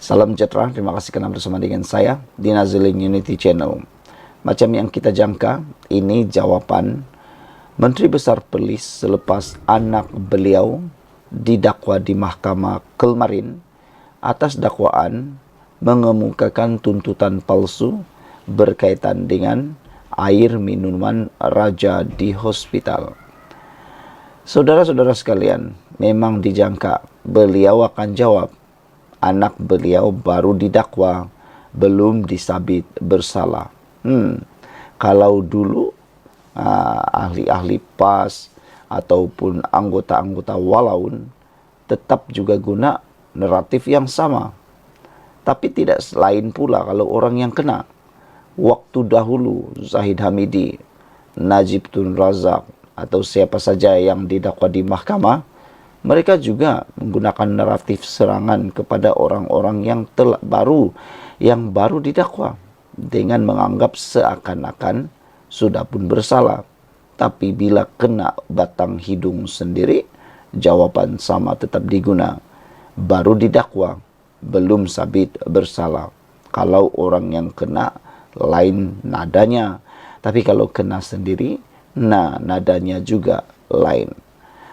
Salam sejahtera, terima kasih kerana bersama dengan saya di Nazilin Unity Channel. Macam yang kita jangka, ini jawapan Menteri Besar Perlis selepas anak beliau didakwa di Mahkamah kemarin atas dakwaan mengemukakan tuntutan palsu berkaitan dengan air minuman raja di hospital. Saudara-saudara sekalian, memang dijangka beliau akan jawab. Anak beliau baru didakwa, belum disabit bersalah. Kalau dulu ahli-ahli PAS ataupun anggota-anggota walaun tetap juga guna naratif yang sama. Tapi tidak lain pula kalau orang yang kena. Waktu dahulu Zahid Hamidi, Najib Tun Razak atau siapa saja yang didakwa di mahkamah, mereka juga menggunakan naratif serangan kepada orang-orang yang baru didakwa dengan menganggap seakan-akan sudah pun bersalah. Tapi bila kena batang hidung sendiri, jawaban sama tetap diguna. Baru didakwa, belum sabit bersalah. Kalau orang yang kena, lain nadanya. Tapi kalau kena sendiri, nadanya juga lain.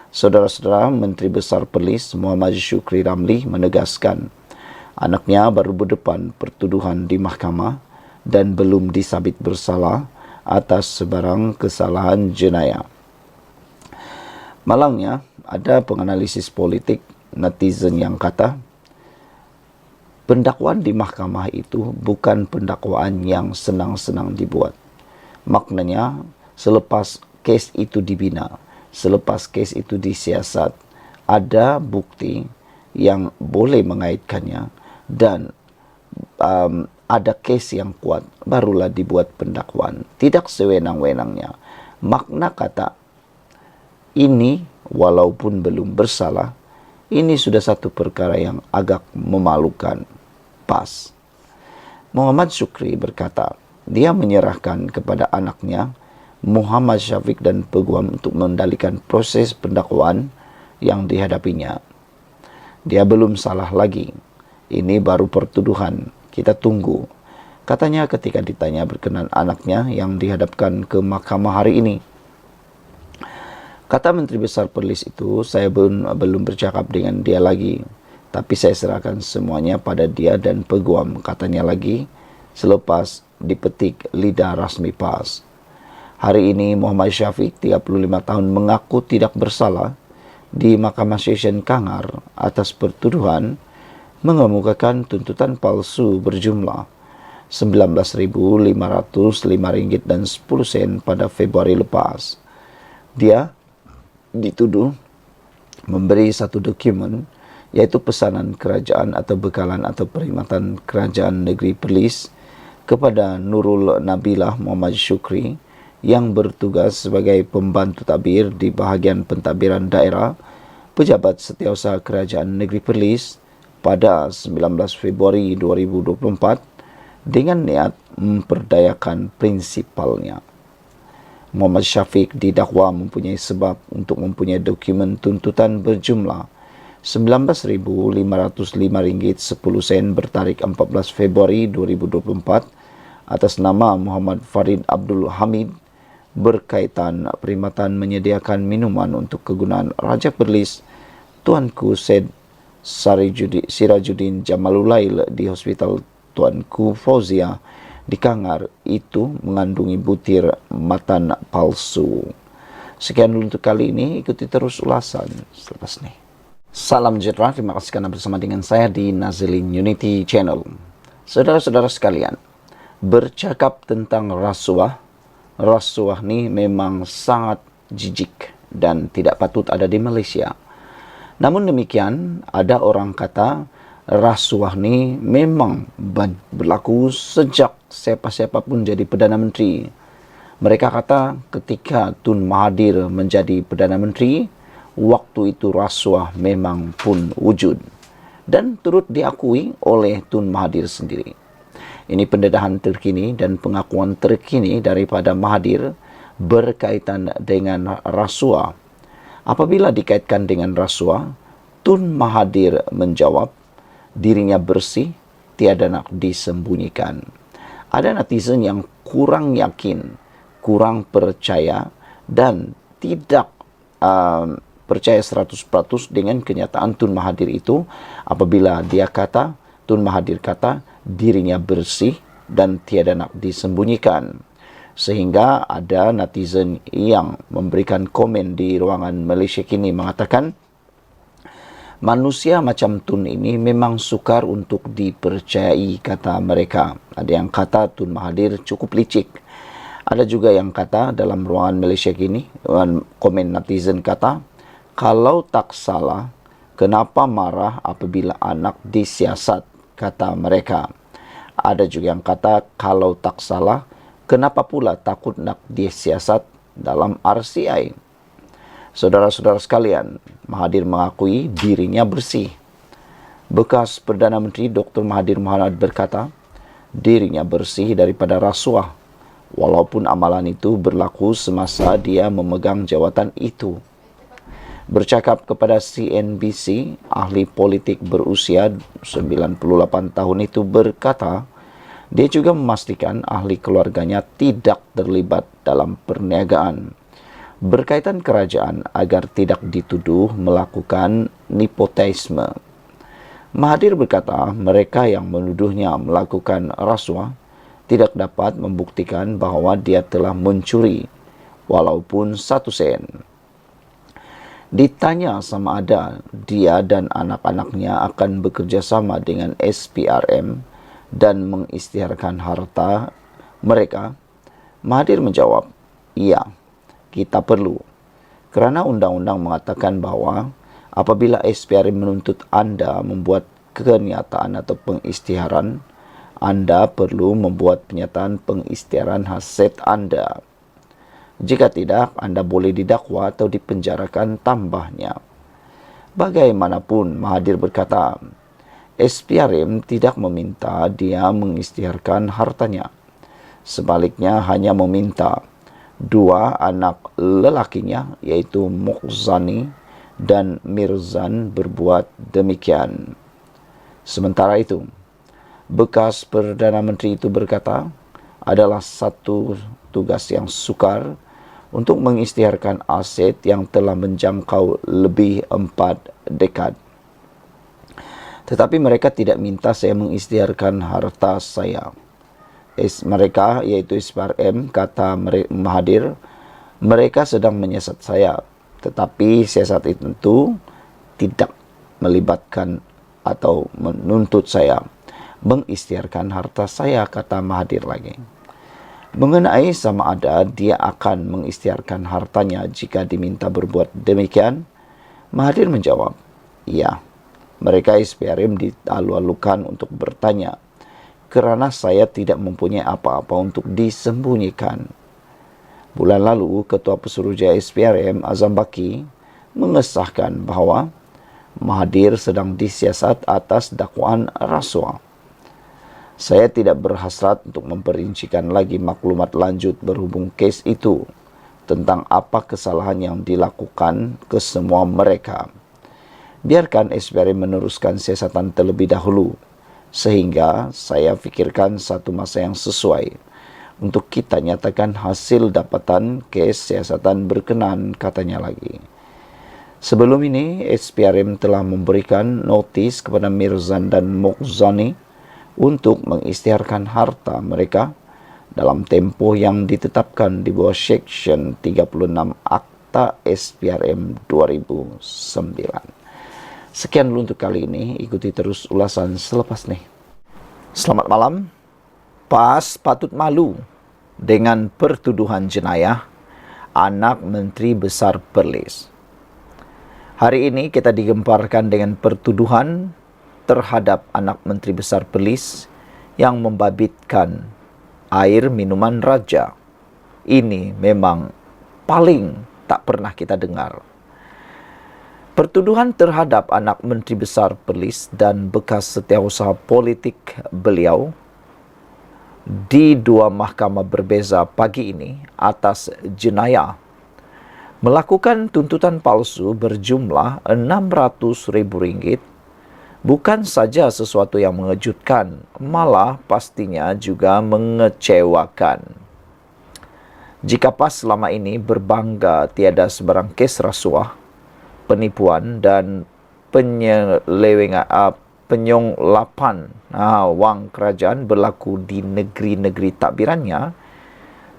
Saudara-saudara, Menteri Besar Perlis Muhammad Syukri Ramli menegaskan anaknya baru berdepan pertuduhan di mahkamah dan belum disabit bersalah atas sebarang kesalahan jenayah. Malangnya, ada penganalisis politik netizen yang kata pendakwaan di mahkamah itu bukan pendakwaan yang senang-senang dibuat. Maknanya, selepas kes itu dibina, selepas kes itu disiasat, ada bukti yang boleh mengaitkannya dan ada kes yang kuat, barulah dibuat pendakwaan. Tidak sewenang-wenangnya. Makna kata ini walaupun belum bersalah, ini sudah satu perkara yang agak memalukan. Pas. Muhammad Syukri berkata, dia menyerahkan kepada anaknya Muhammad Syafiq dan peguam untuk mengendalikan proses pendakwaan yang dihadapinya. Dia belum salah lagi. Ini baru pertuduhan. Kita tunggu. Katanya ketika ditanya berkenan anaknya yang dihadapkan ke mahkamah hari ini. Kata Menteri Besar Perlis itu, saya belum bercakap dengan dia lagi. Tapi saya serahkan semuanya pada dia dan peguam. Katanya lagi, selepas dipetik lidah rasmi PAS. Hari ini Muhammad Syafiq, 35 tahun, mengaku tidak bersalah di Mahkamah Session Kangar atas pertuduhan mengemukakan tuntutan palsu berjumlah Rp19.505.10 pada Februari lepas. Dia dituduh memberi satu dokumen, yaitu pesanan kerajaan atau bekalan atau perkhidmatan kerajaan negeri Perlis kepada Nurul Nabilah Muhammad Syukri yang bertugas sebagai pembantu tabir di bahagian pentadbiran daerah Pejabat Setiausaha Kerajaan Negeri Perlis pada 19 Februari 2024 dengan niat memperdayakan prinsipalnya. Muhammad Syafiq didakwa mempunyai sebab untuk mempunyai dokumen tuntutan berjumlah Rp19.505.10 bertarikh 14 Februari 2024 atas nama Muhammad Farid Abdul Hamid berkaitan perkhidmatan menyediakan minuman untuk kegunaan Raja Perlis Tuanku Syed Sirajuddin Jamalulail di Hospital Tuanku Fauzia di Kangar itu mengandungi butir matan palsu. Sekian dulu untuk kali ini, ikuti terus ulasan selepas ini. Salam sejahtera, terima kasih karena bersama dengan saya di Nazilin Unity Channel. Saudara-saudara sekalian, bercakap tentang rasuah ni memang sangat jijik dan tidak patut ada di Malaysia. Namun demikian, ada orang kata rasuah ni memang berlaku sejak siapa-siapa pun jadi Perdana Menteri. Mereka kata ketika Tun Mahathir menjadi Perdana Menteri, waktu itu rasuah memang pun wujud dan turut diakui oleh Tun Mahathir sendiri. Ini pendedahan terkini dan pengakuan terkini daripada Mahathir berkaitan dengan rasuah. Apabila dikaitkan dengan rasuah, Tun Mahathir menjawab dirinya bersih tiada nak disembunyikan. Ada netizen yang kurang yakin, kurang percaya dan tidak percaya 100% dengan kenyataan Tun Mahathir itu apabila Tun Mahathir kata dirinya bersih dan tiada nak disembunyikan. Sehingga ada netizen yang memberikan komen di ruangan Malaysia Kini mengatakan manusia macam Tun ini memang sukar untuk dipercayai, kata mereka. Ada yang kata Tun Mahathir cukup licik. Ada juga yang kata dalam ruangan Malaysia Kini, komen netizen kata, kalau tak salah, kenapa marah apabila anak disiasat, kata mereka. Ada juga yang kata, kalau tak salah, kenapa pula takut nak disiasat dalam RCI? Saudara-saudara sekalian, Mahathir mengakui dirinya bersih. Bekas Perdana Menteri Dr. Mahathir Mohamad berkata, dirinya bersih daripada rasuah, walaupun amalan itu berlaku semasa dia memegang jawatan itu. Bercakap kepada CNBC, ahli politik berusia 98 tahun itu berkata, dia juga memastikan ahli keluarganya tidak terlibat dalam perniagaan berkaitan kerajaan agar tidak dituduh melakukan nepotisme. Mahathir berkata mereka yang menuduhnya melakukan rasuah tidak dapat membuktikan bahawa dia telah mencuri walaupun 1 sen. Ditanya sama ada dia dan anak-anaknya akan bekerjasama dengan SPRM dan mengisytiharkan harta mereka, Mahathir menjawab, iya, kita perlu. Kerana undang-undang mengatakan bahawa apabila SPRM menuntut anda membuat kenyataan atau pengisytiharan, anda perlu membuat penyataan pengisytiharan hasil anda. Jika tidak, anda boleh didakwa atau dipenjarakan tambahnya. Bagaimanapun, Mahathir berkata, SPRM tidak meminta dia mengisytiharkan hartanya. Sebaliknya, hanya meminta 2 anak lelakinya, yaitu Mukhzani dan Mirzan, berbuat demikian. Sementara itu, bekas Perdana Menteri itu berkata, adalah satu tugas yang sukar untuk mengisytiharkan aset yang telah menjangkau lebih 4 dekad. Tetapi mereka tidak minta saya mengisytiharkan harta saya. Mereka, yaitu SPRM, kata Mahathir, mereka sedang menyiasat saya. Tetapi siasat itu tidak melibatkan atau menuntut saya mengisytiharkan harta saya, kata Mahathir lagi. Mengenai sama ada dia akan mengisytiharkan hartanya jika diminta berbuat demikian, Mahathir menjawab, ya, mereka SPRM dialu-alukan untuk bertanya, kerana saya tidak mempunyai apa-apa untuk disembunyikan. Bulan lalu, Ketua Pesuruhjaya SPRM Azam Baki mengesahkan bahawa Mahathir sedang disiasat atas dakwaan rasuah. Saya tidak berhasrat untuk memperincikan lagi maklumat lanjut berhubung kes itu tentang apa kesalahan yang dilakukan ke semua mereka. Biarkan SPRM meneruskan siasatan terlebih dahulu, sehingga saya fikirkan satu masa yang sesuai untuk kita nyatakan hasil dapatan kes siasatan berkenan, katanya lagi. Sebelum ini, SPRM telah memberikan notis kepada Mirzan dan Mukhzani untuk mengisytiharkan harta mereka dalam tempoh yang ditetapkan di bawah Seksyen 36 Akta SPRM 2009. Sekian dulu untuk kali ini. Ikuti terus ulasan selepas ini. Selamat malam. PAS patut malu dengan pertuduhan jenayah anak Menteri Besar Perlis. Hari ini kita digemparkan dengan pertuduhan terhadap anak Menteri Besar Perlis yang membabitkan air minuman raja. Ini memang paling tak pernah kita dengar. Pertuduhan terhadap anak Menteri Besar Perlis dan bekas setiausaha politik beliau di 2 mahkamah berbeza pagi ini atas jenayah melakukan tuntutan palsu berjumlah RM600,000 Bukan saja sesuatu yang mengejutkan, malah pastinya juga mengecewakan. Jika PAS selama ini berbangga tiada sebarang kes rasuah, penipuan dan penyonglapan wang kerajaan berlaku di negeri-negeri takbirannya,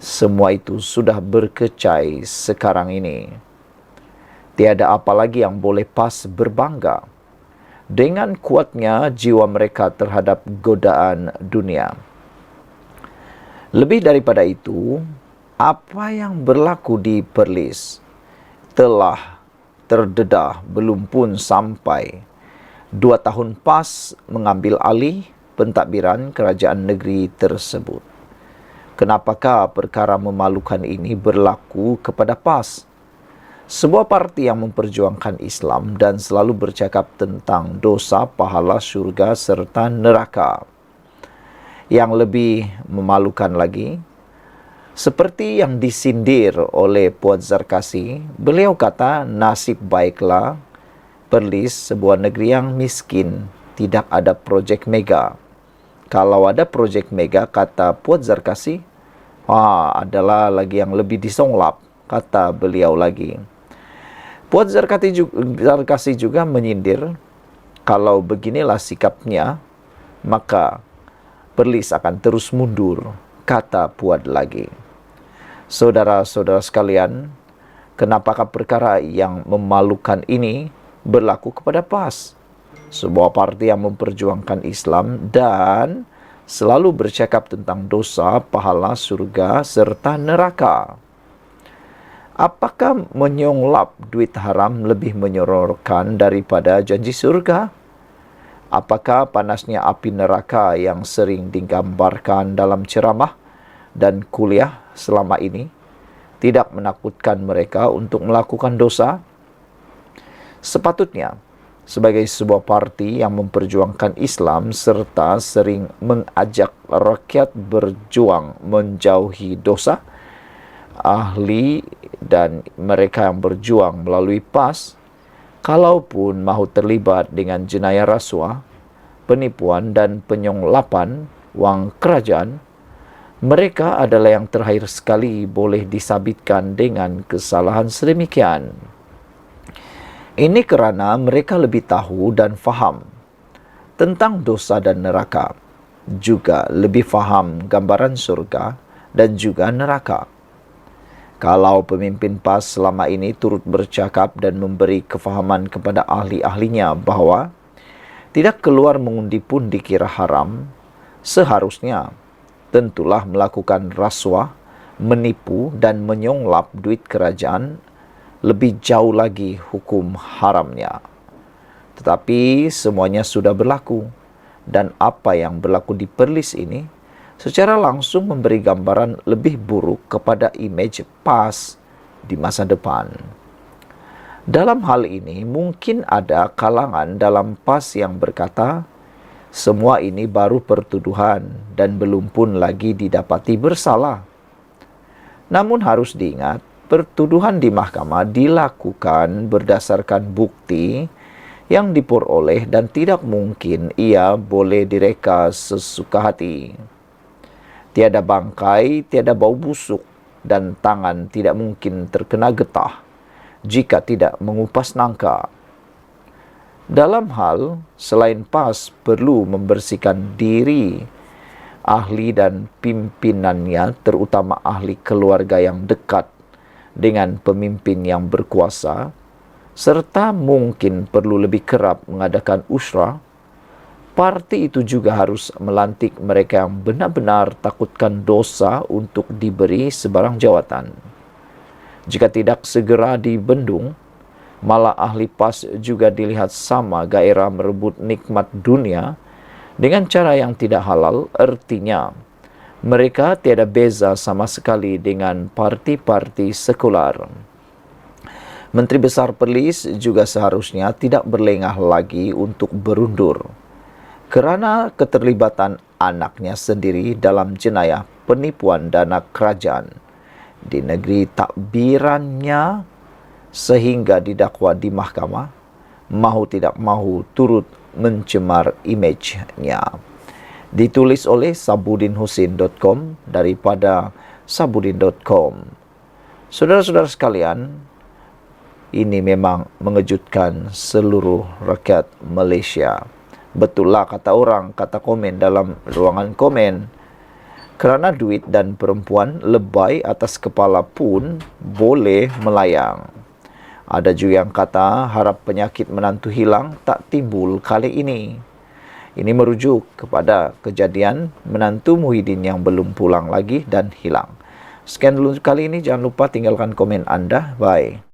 semua itu sudah berkecai sekarang ini. Tiada apa lagi yang boleh PAS berbangga dengan kuatnya jiwa mereka terhadap godaan dunia. Lebih daripada itu, apa yang berlaku di Perlis telah terdedah belum pun sampai 2 tahun PAS mengambil alih pentadbiran kerajaan negeri tersebut. Kenapakah perkara memalukan ini berlaku kepada PAS? Sebuah parti yang memperjuangkan Islam dan selalu bercakap tentang dosa, pahala, syurga serta neraka. Yang lebih memalukan lagi, seperti yang disindir oleh Puan Zarkasi, beliau kata nasib baiklah Perlis sebuah negeri yang miskin, tidak ada projek mega. Kalau ada projek mega, kata Puan Zarkasi, adalah lagi yang lebih disonglap, kata beliau lagi. Puan Zarkasi juga menyindir, kalau beginilah sikapnya, maka Perlis akan terus mundur, kata Puan lagi. Saudara-saudara sekalian, kenapakah perkara yang memalukan ini berlaku kepada PAS? Sebuah parti yang memperjuangkan Islam dan selalu bercakap tentang dosa, pahala, surga serta neraka. Apakah menyonglap duit haram lebih menyororkan daripada janji surga? Apakah panasnya api neraka yang sering digambarkan dalam ceramah dan kuliah selama ini tidak menakutkan mereka untuk melakukan dosa? Sepatutnya, sebagai sebuah parti yang memperjuangkan Islam serta sering mengajak rakyat berjuang menjauhi dosa, ahli dan mereka yang berjuang melalui PAS, kalaupun mahu terlibat dengan jenayah rasuah, penipuan dan penyonglapan wang kerajaan, mereka adalah yang terakhir sekali boleh disabitkan dengan kesalahan sedemikian. Ini kerana mereka lebih tahu dan faham tentang dosa dan neraka, juga lebih faham gambaran surga dan juga neraka. Kalau pemimpin PAS selama ini turut bercakap dan memberi kefahaman kepada ahli-ahlinya bahawa tidak keluar mengundi pun dikira haram, seharusnya tentulah melakukan rasuah, menipu dan menyonglap duit kerajaan lebih jauh lagi hukum haramnya. Tetapi semuanya sudah berlaku, dan apa yang berlaku di Perlis ini secara langsung memberi gambaran lebih buruk kepada imej PAS di masa depan. Dalam hal ini mungkin ada kalangan dalam PAS yang berkata, semua ini baru pertuduhan dan belum pun lagi didapati bersalah. Namun harus diingat, pertuduhan di mahkamah dilakukan berdasarkan bukti yang diperoleh dan tidak mungkin ia boleh direka sesuka hati. Tiada bangkai, tiada bau busuk, dan tangan tidak mungkin terkena getah jika tidak mengupas nangka. Dalam hal, selain PAS perlu membersihkan diri ahli dan pimpinannya, terutama ahli keluarga yang dekat dengan pemimpin yang berkuasa, serta mungkin perlu lebih kerap mengadakan usra, parti itu juga harus melantik mereka yang benar-benar takutkan dosa untuk diberi sebarang jawatan. Jika tidak segera dibendung, malah ahli PAS juga dilihat sama gairah merebut nikmat dunia dengan cara yang tidak halal, artinya mereka tiada beza sama sekali dengan parti-parti sekular. Menteri Besar Perlis juga seharusnya tidak berlengah lagi untuk berundur kerana keterlibatan anaknya sendiri dalam jenayah penipuan dana kerajaan di negeri takbirannya, sehingga didakwa di mahkamah, mahu tidak mahu turut mencemar imejnya. Ditulis oleh sabudinhusin.com daripada sabudin.com. Saudara-saudara sekalian, ini memang mengejutkan seluruh rakyat Malaysia. Betullah kata orang, kata komen dalam ruangan komen, kerana duit dan perempuan lebay atas kepala pun boleh melayang. Ada juga yang kata harap penyakit menantu hilang tak timbul kali ini. Ini merujuk kepada kejadian menantu Muhyiddin yang belum pulang lagi dan hilang. Sekian dulu kali ini, jangan lupa tinggalkan komen Anda. Bye.